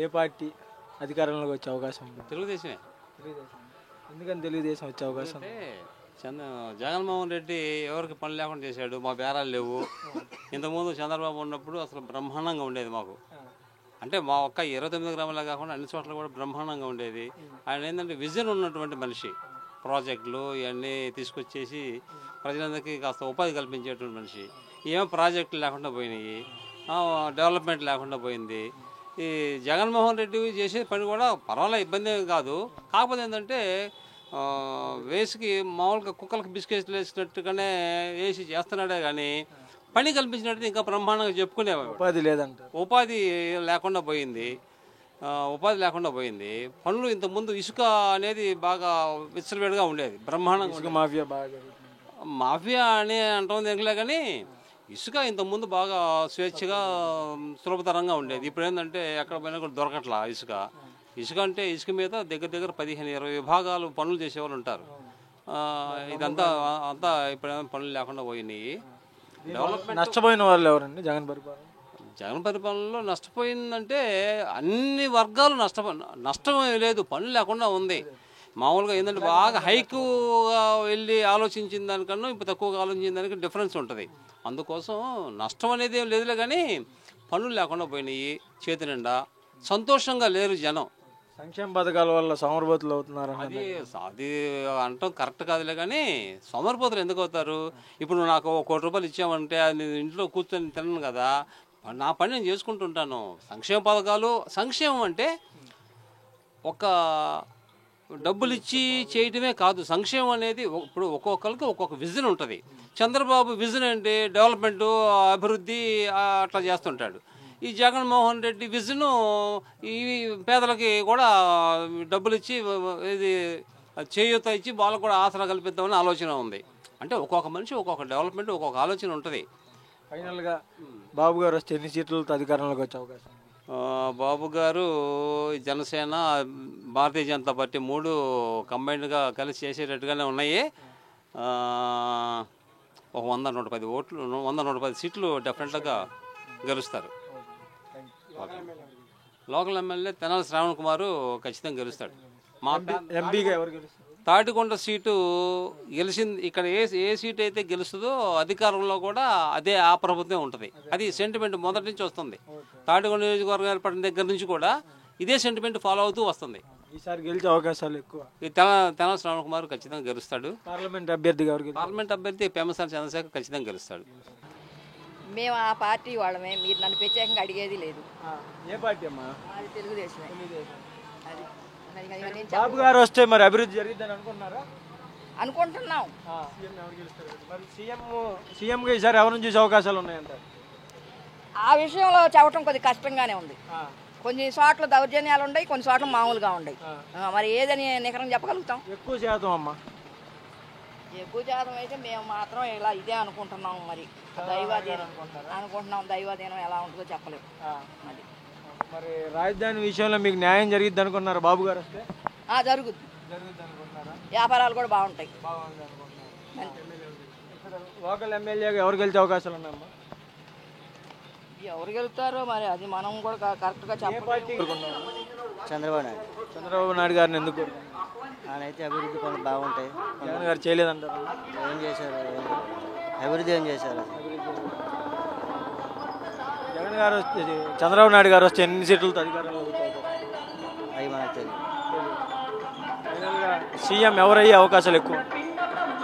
ఏ party అధికారంలోకి వచ్చే అవకాశం ఉంది? తెలుగుదేశమే. తెలుగుదేశం. ఎందుకని తెలుగుదేశం వచ్చే అవకాశం అంటే చంద్ర జగన్మోహన్ రెడ్డి ఎవరికి పని లేకుండా చేశాడు. మా బేరాలు లేవు. ఇంతకుముందు చంద్రబాబు ఉన్నప్పుడు అసలు బ్రహ్మాండంగా ఉండేది మాకు. అంటే మా ఒక్క 29 గ్రామాలే కాకుండా అన్ని చోట్ల కూడా బ్రహ్మాండంగా ఉండేది. ఆయన ఏంటంటే విజన్ ఉన్నటువంటి మనిషి. ప్రాజెక్టులు ఇవన్నీ తీసుకొచ్చేసి ప్రజలందరికీ కాస్త ఉపాధి కల్పించేటువంటి మనిషి. ఏమో ప్రాజెక్టులు లేకుండా పోయినాయి, డెవలప్మెంట్ లేకుండా పోయింది. ఈ జగన్మోహన్ రెడ్డి చేసే పని కూడా పర్వాలేదు, ఇబ్బంది ఏమి కాదు. కాకపోతే ఏంటంటే వేసుకి మామూలుగా కుక్కలకు బిస్కెట్లు వేసినట్టుగానే వేసి చేస్తున్నాడే కానీ పని కల్పించినట్టు ఇంకా బ్రహ్మాండంగా చెప్పుకునేవాడు. ఉపాధి లేదంట. ఉపాధి లేకుండా పోయింది. పనులు ఇంతకుముందు ఇసుక అనేది బాగా విచ్చలవిడిగా ఉండేది, బ్రహ్మాండంగా. మాఫియా బాగా మాఫియా అని అంటుంది ఎంకలే కానీ ఇసుక ఇంతకుముందు బాగా స్వేచ్ఛగా సులభతరంగా ఉండేది. ఇప్పుడు ఏంటంటే ఎక్కడ పోయినా కూడా దొరకట్లా ఇసుక అంటే ఇసుక మీద దగ్గర 15-20 విభాగాలు పనులు చేసేవాళ్ళు ఉంటారు. ఇదంతా ఇప్పుడు పనులు లేకుండా పోయినాయి. డెవలప్మెంట్ నష్టపోయిన వాళ్ళు ఎవరండి జగన్ పరిపాలనలో నష్టపోయిందంటే అన్ని వర్గాలు నష్టం లేదు, పనులు లేకుండా ఉంది. మామూలుగా ఏంటంటే బాగా హైక్గా వెళ్ళి ఆలోచించిన దానికన్నా ఇప్పుడు తక్కువగా ఆలోచించిన దానికి డిఫరెన్స్ ఉంటుంది. అందుకోసం నష్టం అనేది ఏం లేదులే కానీ పనులు లేకుండా పోయినాయి. చేతి నిండా సంతోషంగా లేరు జనం. సంక్షేమ పథకాల వల్ల సోమరిపోతులు అవుతున్నారు. అది అంటాం కరెక్ట్ కాదులే కానీ సోమరిపోతులు ఎందుకు అవుతారు? ఇప్పుడు నాకు 1 కోటి రూపాయలు ఇచ్చామంటే అది ఇంట్లో కూర్చొని తినను కదా, నా పని నేను చేసుకుంటుంటాను. సంక్షేమ పథకాలు సంక్షేమం అంటే ఒక డబ్బులు ఇచ్చి చేయటమే కాదు. సంక్షేమం అనేది ఇప్పుడు ఒక్కొక్కరికి ఒక్కొక్క విజన్ ఉంటుంది. చంద్రబాబు విజన్ ఏంటి? డెవలప్మెంటు, అభివృద్ధి అట్లా చేస్తుంటాడు. ఈ జగన్మోహన్ రెడ్డి విజను ఈ పేదలకి కూడా డబ్బులు ఇచ్చి ఇది చేయూత ఇచ్చి వాళ్ళకు కూడా ఆసరా కల్పిద్దామని ఆలోచన ఉంది. అంటే ఒక్కొక్క మనిషి ఒక్కొక్క డెవలప్మెంట్ ఒక్కొక్క ఆలోచన ఉంటుంది. ఫైనల్గా బాబు గారు వస్తే ఎన్ని సీట్లతో అధికారంలోకి వచ్చే అవకాశం? బాబు గారు జనసేన, భారతీయ జనతా పార్టీ 3 కంబైన్డ్గా కలిసి చేసేటట్టుగానే ఉన్నాయి. ఒక 100-110 ఓట్లు, 100-110 సీట్లు డెఫినెట్గా గెలుస్తారు. లోకల్ ఎమ్మెల్యే తెనాలి శ్రావణ్ కుమార్ ఖచ్చితంగా గెలుస్తాడు. మా ఎంపీగా ఎవరు గెలుస్తారు? తాటికొండ సీటు గెలిచింది. ఇక్కడ ఏ సీట్ అయితే గెలుస్తుందో అధికారంలో కూడా అదే ఆ ప్రభుత్వం ఉంటుంది. అది సెంటిమెంట్ మొదటి నుంచి వస్తుంది. తాటికొండ నియోజకవర్గం ఏర్పడిన దగ్గర నుంచి కూడా ఇదే సెంటిమెంట్ ఫాలో అవుతూ వస్తుంది. ఈసారి గెలిచే అవకాశాలు ఎక్కువ. తెనాలి శ్రావణ్ కుమార్ ఖచ్చితంగా గెలుస్తాడు. పార్లమెంట్ అభ్యర్థి పెమ్మసాని చంద్రశేఖర్ ఖచ్చితంగా గెలుస్తాడు. మేము ఆ పార్టీ వాళ్ళమే, మీరు నన్ను ప్రత్యేకంగా అడిగేది లేదు. ఏ పార్టీ అమ్మా? అది తెలుగుదేశమే. బాబు గారు వస్తే మరి అభివృద్ధి జరిగిద్దని అనుకుంటున్నారా? అనుకుంటున్నాం. మరి సీఎంగా ఈసారి ఎవరిని చూసే అవకాశాలు ఉన్నాయంటారు? ఆ విషయంలో చెప్పడం కొద్దిగా కష్టంగానే ఉంది. కొన్ని చోట్ల దౌర్జన్యాలు ఉన్నాయి, కొన్ని చోట్ల మామూలుగా ఉన్నాయి. మరి ఏదని నికరం చెప్పగలుగుతాం? ఎక్కువ శాతం అమ్మా, ఎక్కువ శాతం అయితే మేము మాత్రం ఇలా ఇదే అనుకుంటున్నాం. మరి దైవాధీనం అనుకుంటున్నాం. దైవాధీనం ఎలా ఉంటుందో చెప్పలేము. అది మరి రాజధాని విషయంలో మీకు న్యాయం జరిగిద్ది అనుకున్నారు బాబు గారు వస్తే? జరుగుద్ది అనుకుంటున్నారా? వ్యాపారాలు కూడా బాగుంటాయి. లోకల్ ఎమ్మెల్యేగా ఎవరు గెలిచే అవకాశాలు ఉన్నాయమ్మా? ఎవరు గెలుస్తారో మరి అది మనం కూడా కరెక్ట్గా చెప్పాలి. చంద్రబాబు నాయుడు గారిని ఎందుకు? ఆయన అయితే అభివృద్ధి పనులు బాగుంటాయి. జగన్ గారు చేయలేదంటారు? ఏం చేశారు? అభివృద్ధి ఏం చేశారు? జగన్ గారు చంద్రబాబు నాయుడు గారు వస్తే ఎన్ని సీట్లతో అధికారంలో అవి మనకు తెలియదు. ఫైనల్గా సీఎం ఎవరయ్యే అవకాశాలు ఎక్కువ?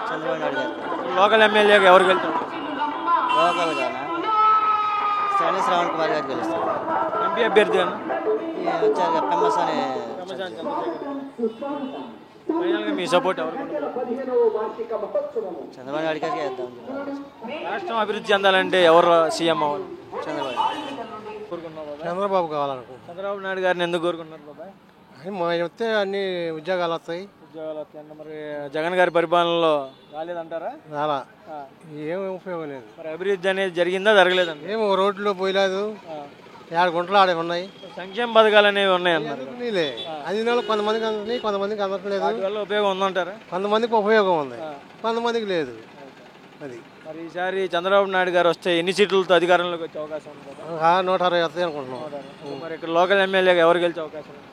చంద్రబాబు నాయుడు గారు. లోకల్ ఎమ్మెల్యేగా ఎవరు గెలుస్తారు? లోకల్గానా తెనాలి శ్రావణ్ కుమార్ గారు గెలుస్తారు. ఎంపీ అభ్యర్థి వచ్చారు పెమ్మసాని. ఫైనల్గా మీ సపోర్ట్ ఎవరు? చంద్రబాబు నాయుడు గారికి వేద్దాం. రాష్ట్రం అభివృద్ధి చెందాలంటే ఎవరు సీఎం అవ్వాలి? చంద్రబాబు కావాలనుకో. చంద్రబాబు నాయుడు గారిని ఎందుకు కోరుకున్నారు బాబాయ్? వస్తే అన్ని ఉద్యోగాలు వస్తాయి. మరి జగన్ గారి పరిపాలనలో రాలేదంటారా? రాలా, ఏమి ఉపయోగం లేదు. మరి అభివృద్ధి అనేది జరిగిందా జరగలేదండి? ఏమో రోడ్లు పోయలేదు, 7 గుంటలు ఆడే ఉన్నాయి. సంక్షేమ పథకాలు అనేవి ఉన్నాయన్నారు. అది కొంతమందికి అందుతున్నాయి, కొంతమందికి అందట్లేదు. ఉపయోగం ఉందంటారా? కొంతమందికి ఉపయోగం ఉంది, కొంతమందికి లేదు. అది మరి ఈసారి చంద్రబాబు నాయుడు గారు వస్తే ఎన్ని సీట్లతో అధికారంలోకి వచ్చే అవకాశం ఉంది కదా? 160 వస్తాయి అనుకుంటున్నాం. మరి ఇక్కడ లోకల్ ఎమ్మెల్యేగా ఎవరు గెలిచే అవకాశం ఉంది?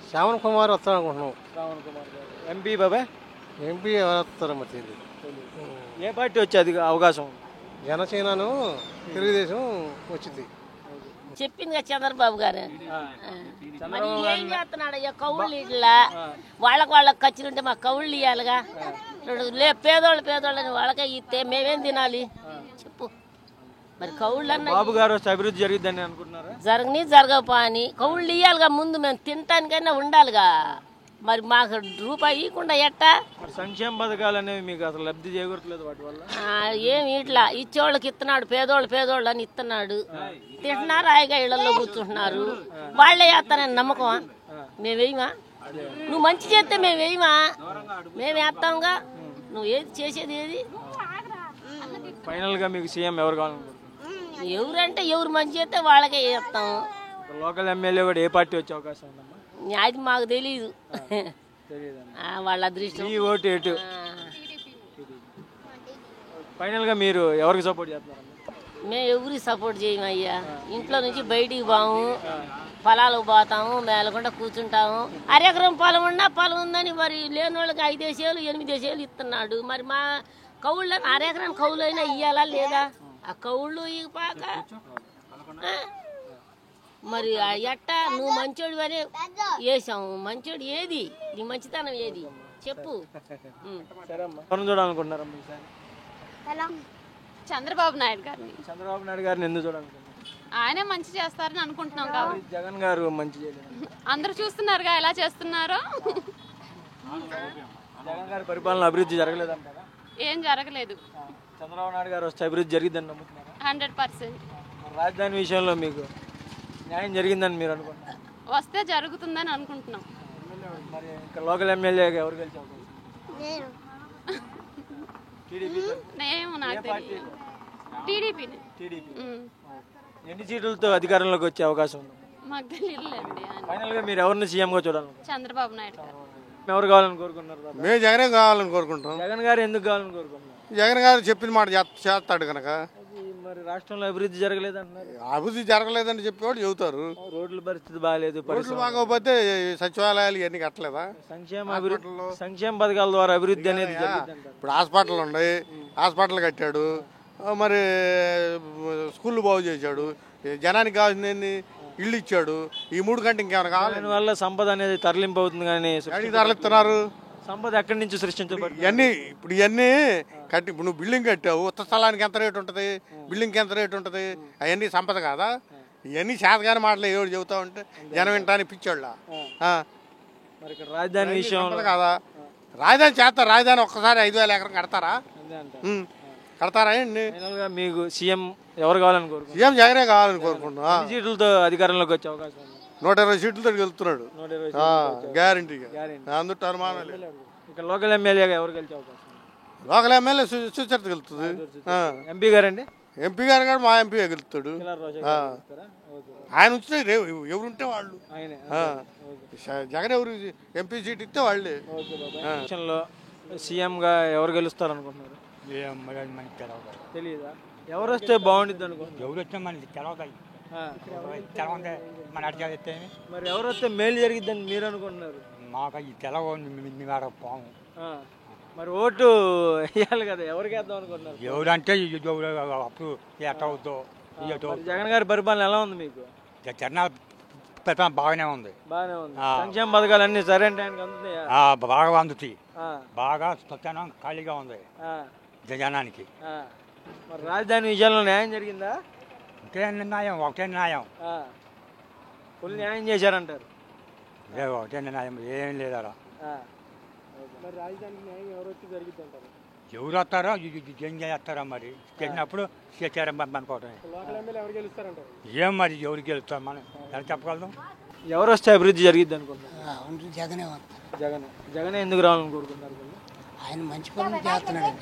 శ్రావణ్ కుమార్ వస్తాడు అనుకుంటున్నాం. శ్రావణ్ కుమార్ గారు. ఎంపీ బాబాయ్ ఎంపీ ఎవరు వస్తారో మరి తెలియదు. ఏ పార్టీ వచ్చే అవకాశం ఉంది? జనసేనను తెలుగుదేశం వచ్చింది. చెప్పింది కదా చంద్రబాబు గారు. మరి ఏం చేస్తున్నాడు? కౌళ్ళు ఇట్లా వాళ్ళకి ఖర్చులు ఉంటే మాకు కౌళ్ళు ఇవ్వాలిగా. పేదోళ్ళని వాళ్ళకే ఇస్తే మేమేం తినాలి చెప్పు. మరి కౌళ్ళు బాబు గారు వస్తే అభివృద్ధి జరిగిద్దని అనుకుంటున్నారా? జరగపా అని కౌళ్ళు ఇవ్వాలిగా. ముందు మేము తినటానికైనా ఉండాలిగా. మరి మాకు రూపాయి ఇవ్వకుండా ఎట్టా? సంక్షేమ పథకాలు అనేవి మీకు అసలు లబ్ధి చేకూరట్లేదు వాటి వల్ల? ఏమి ఇట్లా ఇచ్చేవాళ్ళకి ఇస్తున్నాడు, పేదోళ్ళు అని ఇస్తున్నాడు. తింటున్నారు, హాయిగా ఇళ్లలో కూర్చుంటున్నారు. వాళ్ళే వేస్తానని నమ్మకమా? మేము వేయమా? నువ్వు మంచి చేస్తే మేము వేయమా? మేము వేస్తాంగా. నువ్వు ఏది చేసేది ఏది? ఫైనల్ గా మీకు సీఎం ఎవరు కావాలనుకుంటున్నారు? ఎవరంటే ఎవరు మంచి చేస్తే వాళ్ళకే వేస్తాం. లోకల్ ఎమ్మెల్యే కూడా ఏ పార్టీ వచ్చే అవకాశం ఉందమ్మా? అది మాకు తెలీదు. వాళ్ళ అదృష్టం. ఈ ఓటు ఎటు? ఫైనల్ గా మీరు ఎవరికి సపోర్ట్ చేస్తున్నారు? మేము ఎవరికి సపోర్ట్ చేయము అయ్యా. ఇంట్లో నుంచి బయటికి పోము, పొలాలకు పోతాము, మేలకుండా కూర్చుంటాము. అరెకరం పొలం ఉన్నా పొలం ఉందని మరి లేని వాళ్ళకి 5 ఏళ్ళు 8 ఏళ్ళు ఇస్తున్నాడు. మరి మా కౌళ్ళు అరెకరాన్ని కౌలు అయినా ఇయ్యాలా లేదా? ఆ కౌళ్ళు ఇవ్వపాక మరి ఎట్టా? నువ్వు మంచోడు అని వేసాము. మంచోడు ఏది? నీ మంచితనం ఏది చెప్పు. చూడాలనుకుంటున్నారా? చంద్రబాబు నాయుడు గారిని. చంద్రబాబు నాయుడు గారిని ఎందుకు చూడాలనుకుంటున్నారు? ఆయనే మంచి చేస్తారని అనుకుంటున్నాం కాబట్టి. జగన్ గారు మంచి చేయలేదు. అందరూ చూస్తున్నారుగా ఎలా చేస్తున్నారో. జగన్ గారి పరిపాలన అభివృద్ధి జరగలేదంటారా? ఏం జరగలేదు. చంద్రబాబు నాయుడు గారు వస్తే అభివృద్ధి జరిగిద్దని నమ్ముతున్నారా? 100%. రాజధాని విషయంలో మీకు న్యాయం జరిగిందని మీరు అనుకుంటున్నారు? వస్తే జరుగుతుందని అనుకుంటున్నాం. మరి ఇక్కడ లోకల్ ఎమ్మెల్యేగా ఎవరు గెలిచే అవకాశం? నాకు తెలియదు. టీడీపీ. ఎన్ని సీట్లతో అధికారంలోకి వచ్చే అవకాశం ఉంది? మాకు తెలియదులేండి. ఫైనల్ గా మీరు ఎవరిని సీఎంగా చూడాలి? చంద్రబాబు నాయుడు గారు. ఎవరు కావాలని కోరుకున్నారు? మేము జగనే కావాలని కోరుకుంటాం. జగన్ గారు ఎందుకు కావాలని కోరుకున్నారు? జగన్ గారు చెప్పిన మాట చేస్తాడు కనుక. మరి రాష్ట్రంలో అభివృద్ధి జరగలేదు అంటున్నారు. అభివృద్ధి జరగలేదని చెప్పేవాడు చెబుతారు. రోడ్ల పరిస్థితి బాగాలేదు, రోడ్లు బాగోకపోతే సచివాలయాలు ఇవన్నీ కట్టలేదా? సంక్షేమ పథకాల ద్వారా అభివృద్ధి అనేది జరిగిందంటారు. ఇప్పుడు హాస్పిటల్ ఉన్నాయి, హాస్పిటల్ కట్టాడు. మరి స్కూళ్ళు బాగు చేశాడు. జనానికి కావాల్సింది ఇల్లు ఇచ్చాడు. ఈ 3 గంటలు ఇంకేమైనా కావాలి? దానివల్ల సంపద అనేది తరలింపు అవుతుంది. కానీ తరలిస్తున్నారు. సంపద ఎక్కడి నుంచి సృష్టించబడి ఇవన్నీ కట్టి ఇప్పుడు నువ్వు బిల్డింగ్ కట్టావు. ఉత్త స్థలానికి ఎంత రేటు ఉంటుంది, బిల్డింగ్కి ఎంత రేటు ఉంటుంది? అవన్నీ సంపద కాదా? ఇవన్నీ చేతగానే మాటలు ఏడు చెబుతా ఉంటే జనం వింటానికి పిచ్చోళ్ళ. రాజధాని విషయం కాదా? రాజధాని చేస్తారు. రాజధాని ఒక్కసారి 5,000 ఎకరం కడతారా? కడతారా అండి? మీకు సీఎం ఎవరు కావాలని కోరుకుంటున్నారు? సీఎం జగనే కావాలని కోరుకుంటున్నా. సీట్లతో అధికారంలోకి వచ్చే అవకాశం ఉంది? 120 సీట్లతో గెలుస్తున్నాడు గ్యారంటీగా. అందుకు అనుమానం. ఇక్కడ లోకల్ ఎమ్మెల్యేగా ఎవరు గెలిచే అవకాశం? లోకల్ ఎమ్మెల్యే సుచరిత గెలుస్తుంది. ఎంపీ గారండి? ఎంపీ గారు కూడా మా ఎంపీ గెలుస్తాడు. ఆయన ఉంచితే ఎవరుంటే వాళ్ళు. జగన్ ఎవరు ఎంపీ సీట్ ఇస్తే వాళ్ళే. సీఎం గా ఎవరు గెలుస్తారు అనుకుంటున్నారు? తెలియదా? ఎవరు వస్తే బాగుంటుంది అనుకుంటున్నారు? ఎవరు వస్తే మనకి తెలవదు. మరి ఎవరు వస్తే మేలు జరిగిద్దని మీరు అనుకుంటున్నారు? మాకు ఈ తెలవ పాము. మరి ఓటు వేయాలి కదా, ఎవరికి వేద్దాం అనుకుంటున్నారు? ఎవరంటే అప్పుడు ఎట్టవుద్దో. జగన్ గారి పరిపాలన ఎలా ఉంది మీకు? జగన్ బాగానే ఉంది. బాగానే ఉంది. సంక్షేమ పథకాలు అన్ని సరైన టైంకి అందుతున్నాయా? బాగా అందుతాయి. బాగా స్వచ్ఛంగా ఖాళీగా ఉంది జనానికి. మరి రాజధాని విషయంలో న్యాయం జరిగిందా? ఒకటే న్యాయం. ఫుల్ న్యాయం చేశారంటారు? ఒకటే న్యాయం, ఏం లేదా. మరి రాజధానికి న్యాయం ఎవరు వచ్చి జరిగింది అంటారు? ఎవరు వస్తారో ఏం చేస్తారో మరి చేసినప్పుడు చేశారని అనుకోవటం. లోకల్ ఎమ్మెల్యే ఎవరు గెలుస్తారంటారు? ఏం మరి ఎవరు గెలుస్తారు మనం ఎలా చెప్పగలదు? ఎవరు వస్తే అభివృద్ధి జరిగిద్ది అనుకుంటున్నారు? జగనే జగనే ఎందుకు రావాలని కోరుకుంటున్నారు? ఆయన మంచి పనులు చేస్తున్నాడు.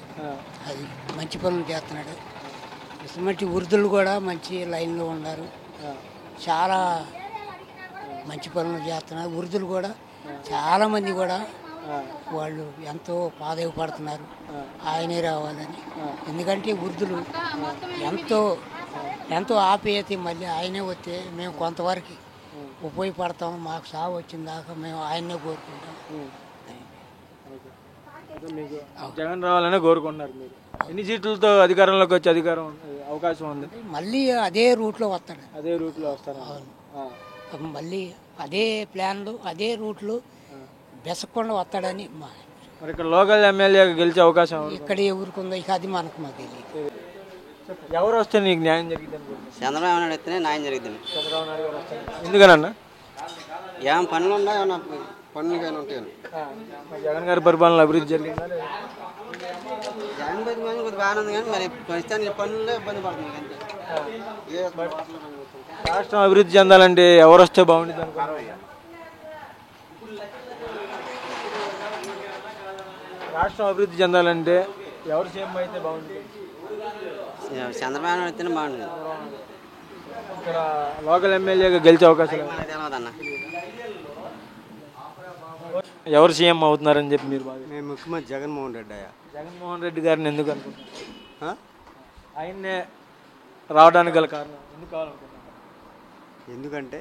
అది మంచి పనులు చేస్తున్నాడు. ఇటువంటి వృద్ధులు కూడా మంచి లైన్లో ఉన్నారు. చాలా మంచి పనులు చేస్తున్నారు. వృద్ధులు కూడా చాలామంది కూడా వాళ్ళు ఎంతో పాదయపడుతున్నారు ఆయనే రావాలని. ఎందుకంటే వృద్ధులు ఎంతో ఆప్యాయత, మళ్ళీ ఆయనే వస్తే మేము కొంతవరకు ఉపయోగపడతాం. మాకు సాగు వచ్చిన దాకా మేము ఆయన్నే కోరుకుంటాం. మీకు జగన్ రావాలనే కోరుకుంటున్నారు మీరు. ఎన్ని సీట్లతో అధికారంలోకి వచ్చే అవకాశం ఉంది? మళ్ళీ అదే రూట్లో వస్తాడు. అదే రూట్లో వస్తారు. మళ్ళీ అదే ప్లాన్లు, అదే రూట్లు బెసకుండా వస్తాడని మరి ఇక్కడ లోకల్ ఎమ్మెల్యే గెలిచే అవకాశం ఇక్కడ ఎవరికుందో ఇక అది మాకు తెలియదు. ఎవరు వస్తే నీకు న్యాయం జరిగింది అనుకుంటున్నాను? చంద్రబాబు నాయుడు వస్తేనే న్యాయం జరిగిద్ది. చంద్రబాబు నాయుడు గారు వస్తారు. ఎందుకనన్నా? ఏం పనులు ఉన్నాయి, ఏమన్నా పనులు కానీ ఉంటాయి. జగన్ గారి పరిపాలన అభివృద్ధి జరిగిందా? జగన్ పరిపాలన కొద్దిగా బాగానే ఉంది, కానీ మరి ప్రస్తుతానికి పనుల్లో ఇబ్బంది పడుతుంది అంతే. రాష్ట్రం అభివృద్ధి చెందాలంటే ఎవరు వస్తే బాగుంటుంది అనుకుంటున్నారు? రాష్ట్రం అభివృద్ధి చెందాలంటే ఎవరు సీఎం అయితే బాగుంటుంది? చంద్రబాబు నాయుడు వస్తేనే బాగుంటుంది. ఇక్కడ లోకల్ ఎమ్మెల్యేగా గెలిచే అవకాశం తెలియదన్న. ఎవరు సీఎం అవుతున్నారని చెప్పి మీరు బాగా? మేము ముఖ్యమంత్రి జగన్మోహన్ రెడ్డి. జగన్మోహన్ రెడ్డి గారిని ఎందుకు అనుకుంటున్నారు? ఆయన్నే రావడానికి గల కారణం ఎందుకు కావాలనుకుంటున్నారు? ఎందుకంటే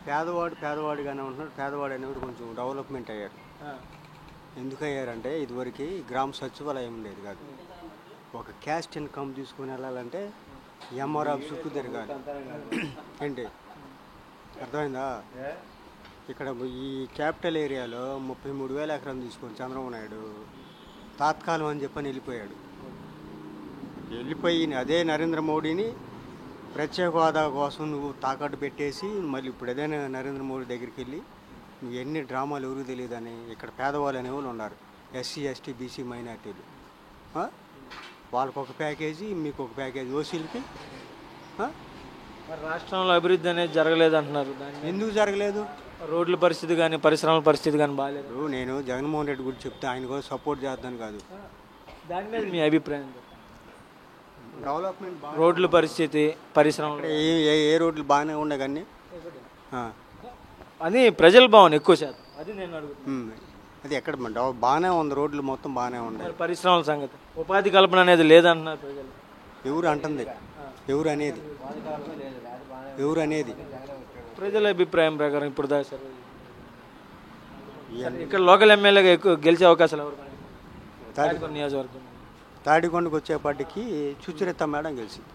పేదవాడిగానే ఉంటున్నాడు. పేదవాడు అనేవాడు కొంచెం డెవలప్మెంట్ అయ్యారు. ఎందుకు అయ్యారంటే ఇదివరకు గ్రామ సచివాలయం ఉండేది కాదు. ఒక క్యాస్ట్ ఇన్కమ్ తీసుకుని వెళ్ళాలంటే ఎంఆర్ ఆఫ్ చుట్టూ తిరగాలి. ఏంటి అర్థమైందా? ఇక్కడ ఈ క్యాపిటల్ ఏరియాలో 33,000 ఎకరం తీసుకొని చంద్రబాబు నాయుడు తాత్కాలం అని చెప్పని వెళ్ళిపోయాడు. వెళ్ళిపోయి అదే నరేంద్ర మోడీని ప్రత్యేక హోదా కోసం నువ్వు తాకట్టు పెట్టేసి మళ్ళీ ఇప్పుడు అదే నరేంద్ర మోడీ దగ్గరికి వెళ్ళి నువ్వు ఎన్ని డ్రామాలు ఎవరు తెలియదని. ఇక్కడ పేదవాళ్ళు అనేవాళ్ళు ఉన్నారు, ఎస్సీ ఎస్టీ బీసీ మైనార్టీలు. వాళ్ళకు ఒక ప్యాకేజీ, మీకు ఒక ప్యాకేజీ, ఓసీలకి. మరి రాష్ట్రంలో అభివృద్ధి అనేది జరగలేదు అంటున్నారు. ఎందుకు జరగలేదు? రోడ్ల పరిస్థితి కానీ పరిశ్రమల పరిస్థితి కానీ బాగాలేదు. నేను జగన్మోహన్ రెడ్డి గురించి చెప్తే ఆయన కూడా సపోర్ట్ చేద్దాను కాదు. దాని మీద మీ అభిప్రాయం? డెవలప్మెంట్ రోడ్ల పరిస్థితి, పరిశ్రమలు ఏ రోడ్లు బాగానే ఉన్నాయి కానీ అది ప్రజల భావన ఎక్కువ శాతం. అది నేను అడుగుతాను. అది ఎక్కడ బాగానే ఉంది, రోడ్లు మొత్తం బాగానే ఉన్నాయి. పరిశ్రమల సంగతి, ఉపాధి కల్పన అనేది లేదంటున్నారు ప్రజలు. ఎవరు అంటుంది? ఎవరు అనేది? ఎవరు అనేది? ప్రజల అభిప్రాయం ప్రకారం ఇప్పుడు దాకా సార్ ఇక్కడ లోకల్ ఎమ్మెల్యేగా ఎక్కువ గెలిచే అవకాశాలు ఎవరు? నియోజకవర్గం తాడికొండకు వచ్చేపాటికి సుచరిత మేడం గెలిచింది.